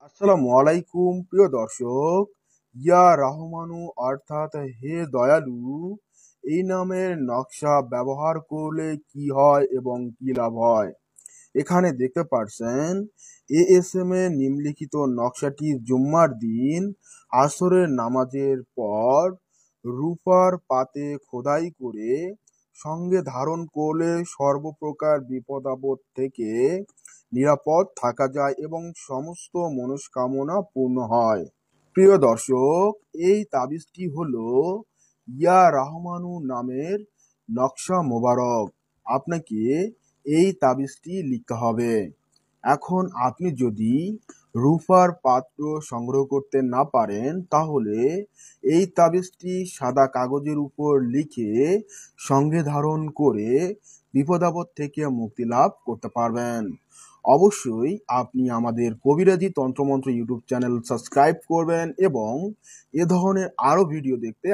আসসালামু আলাইকুম প্রিয় দর্শক। ইয়া রহমানু অর্থাৎ হে দয়ালু এই নামের নকশা ব্যবহার করলে কি হয় এবং কি লাভ হয়। এখানে দেখতে পাচ্ছেন এএসএম এ নিম্নলিখিত নকশাটি জুম্মার দিন আসরের নামাজের পর রূপার পাতে খোদাই করে সঙ্গে ধারণ করলে সর্বপ্রকার বিপদ আপদ থেকে নিরাপদ থাকা যায় এবং সমস্ত মনস্কামনা পূর্ণ হয়। প্রিয় দর্শক, এই তাবিজটি হলো ইয়া রহমানু নামের নকশা মোবারক। আপনাকে এই তাবিজটি লিখতে হবে। এখন আপনি যদি রূপার পাত্র সংগ্রহ করতে না পারেন তাহলে এই তাবিজটি সাদা কাগজের উপর লিখে সঙ্গে ধারণ করে বিপদ আপদ থেকে মুক্তি লাভ করতে পারবেন। অবশ্যই আপনি আমাদের কবিরাজি তন্ত্রমন্ত্র ইউটিউব চ্যানেল সাবস্ক্রাইব করবেন এবং এ ধরনের আরো ভিডিও দেখতে